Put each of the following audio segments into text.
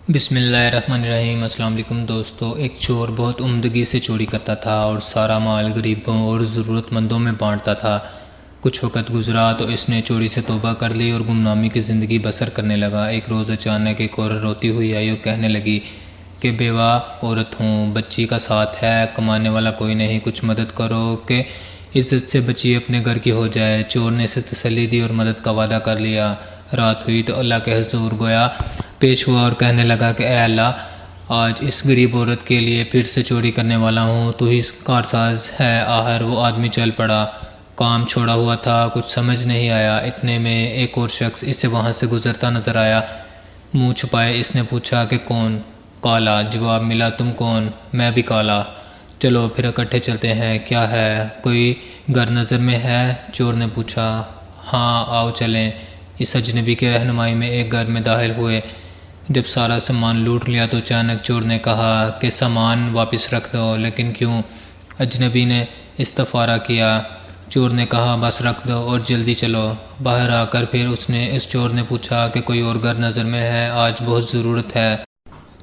بسم اللہ الرحمن الرحیم۔ السلام علیکم دوستو۔ ایک چور بہت عمدگی سے چوری کرتا تھا اور سارا مال غریبوں اور ضرورت مندوں میں بانٹتا تھا۔ کچھ وقت گزرا تو اس نے چوری سے توبہ کر لی اور گمنامی کی زندگی بسر کرنے لگا۔ ایک روز اچانک ایک عورت روتی ہوئی آئی اور کہنے لگی کہ بیوہ عورت ہوں، بچی کا ساتھ ہے، کمانے والا کوئی نہیں، کچھ مدد کرو کہ عزت سے بچی اپنے گھر کی ہو جائے۔ چور نے اسے تسلی دی اور مدد کا وعدہ کر لیا۔ رات ہوئی تو اللہ کے حضور گویا پیش ہوا اور کہنے لگا کہ اے اللہ، آج اس غریب عورت کے لیے پھر سے چوری کرنے والا ہوں، تو ہی کارساز ہے۔ آخر وہ آدمی چل پڑا، کام چھوڑا ہوا تھا، کچھ سمجھ نہیں آیا۔ اتنے میں ایک اور شخص اسے وہاں سے گزرتا نظر آیا۔ منہ چھپائے اس نے پوچھا کہ کون؟ کالا۔ جواب ملا تم کون؟ میں بھی کالا۔ چلو پھر اکٹھے چلتے ہیں۔ کیا ہے، کوئی گھر نظر میں ہے؟ چور نے پوچھا۔ ہاں آؤ چلیں۔ اس اجنبی کے رہنمائی میں ایک گھر میں داخل ہوئے۔ جب سارا سامان لوٹ لیا تو اچانک چور نے کہا کہ سامان واپس رکھ دو۔ لیکن کیوں؟ اجنبی نے استفارہ کیا۔ چور نے کہا بس رکھ دو اور جلدی چلو۔ باہر آ کر پھر اس چور نے پوچھا کہ کوئی اور گھر نظر میں ہے، آج بہت ضرورت ہے۔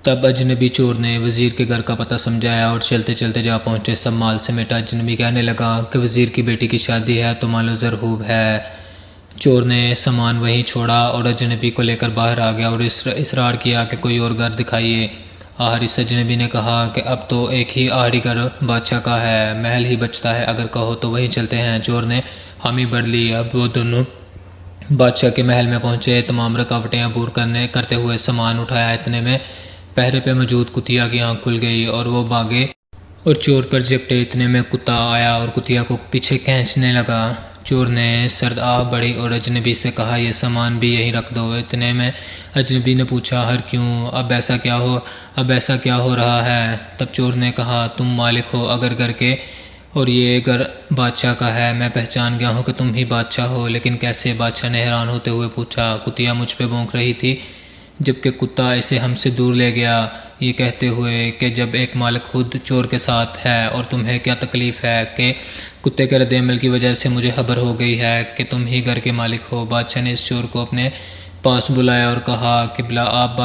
تب اجنبی چور نے وزیر کے گھر کا پتہ سمجھایا اور چلتے چلتے جا پہنچے۔ سب مال سمیٹا۔ اجنبی کہنے لگا کہ وزیر کی بیٹی کی شادی ہے تو مال و زر خوب ہے۔ چور نے سامان وہیں چھوڑا اور اجنبی کو لے کر باہر آ گیا اور اصرار کیا کہ کوئی اور گھر دکھائیے۔ آخر اس اجنبی نے کہا کہ اب تو ایک ہی آخری گھر بادشاہ کا ہے، محل ہی بچتا ہے، اگر کہو تو وہیں چلتے ہیں۔ چور نے حامی بھر لی۔ اب وہ دونوں بادشاہ کے محل میں پہنچے۔ تمام رکاوٹیں عبور کرتے ہوئے سامان اٹھایا۔ اتنے میں پہرے پہ موجود کتیا کی آنکھ کھل گئی اور وہ بھاگے اور چور پر جھپٹے۔ اتنے میں کتا آیا اور کتیا کو پیچھے کھینچنے لگا۔ چور نے سرد آہ بڑھی اور اجنبی سے کہا یہ سامان بھی یہیں رکھ دو۔ اتنے میں اجنبی نے پوچھا ہر کیوں؟ اب ایسا کیا ہو رہا ہے؟ تب چور نے کہا تم مالک ہو اگر گھر کے اور یہ گھر بادشاہ کا ہے، میں پہچان گیا ہوں کہ تم ہی بادشاہ ہو، لیکن کیسے؟ بادشاہ نے حیران ہوتے ہوئے پوچھا۔ کتیا مجھ پہ بھونک رہی تھی جبکہ کتا اسے ہم سے دور لے گیا، یہ کہتے ہوئے کہ جب ایک مالک خود چور کے ساتھ ہے اور تمہیں کیا تکلیف ہے؟ کہ کتے کے رد عمل کی وجہ سے مجھے خبر ہو گئی ہے کہ تم ہی گھر کے مالک ہو۔ بادشاہ نے اس چور کو اپنے پاس بلایا اور کہا قبلہ آپ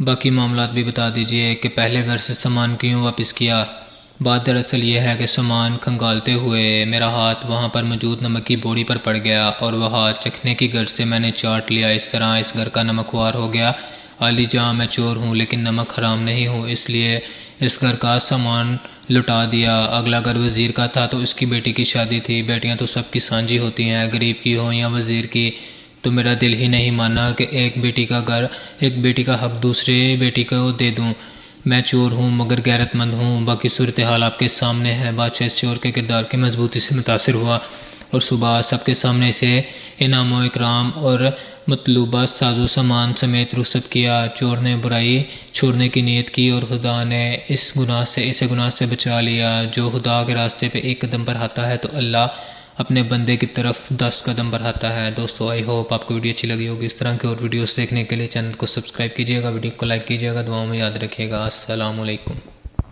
باقی معاملات بھی بتا دیجئے کہ پہلے گھر سے سامان کیوں واپس کیا؟ بات دراصل یہ ہے کہ سامان کھنگالتے ہوئے میرا ہاتھ وہاں پر موجود نمک کی بوری پر پڑ گیا اور وہ ہاتھ چکھنے کی غرض سے میں نے چاٹ لیا۔ اس طرح اس گھر کا نمک خوار ہو گیا۔ عالی جہاں میں چور ہوں لیکن نمک حرام نہیں ہوں، اس لیے اس گھر کا سامان لٹا دیا۔ اگلا گھر وزیر کا تھا تو اس کی بیٹی کی شادی تھی۔ بیٹیاں تو سب کی سانجھی ہوتی ہیں، غریب کی ہوں یا وزیر کی، تو میرا دل ہی نہیں مانا کہ ایک بیٹی کا حق دوسرے بیٹی کو دے دوں۔ میں چور ہوں مگر غیرت مند ہوں۔ باقی صورتحال آپ کے سامنے ہے۔ بادشاہ اس چور کے کردار کی مضبوطی سے متاثر ہوا اور صبح سب کے سامنے اسے انعام و اکرام اور مطلوبہ ساز و سامان سمیت رخصت کیا۔ چور نے برائی چھوڑنے کی نیت کی اور خدا نے اسے گناہ سے بچا لیا۔ جو خدا کے راستے پہ ایک قدم بڑھاتا ہے تو اللہ اپنے بندے کی طرف 10 قدم بڑھاتا ہے۔ دوستو آئی ہوپ آپ کو ویڈیو اچھی لگی ہوگی۔ اس طرح کی اور ویڈیوز دیکھنے کے لیے چینل کو سبسکرائب کیجئے گا، ویڈیو کو لائک کیجئے گا، دعاؤں میں یاد رکھیے گا۔ السلام علیکم۔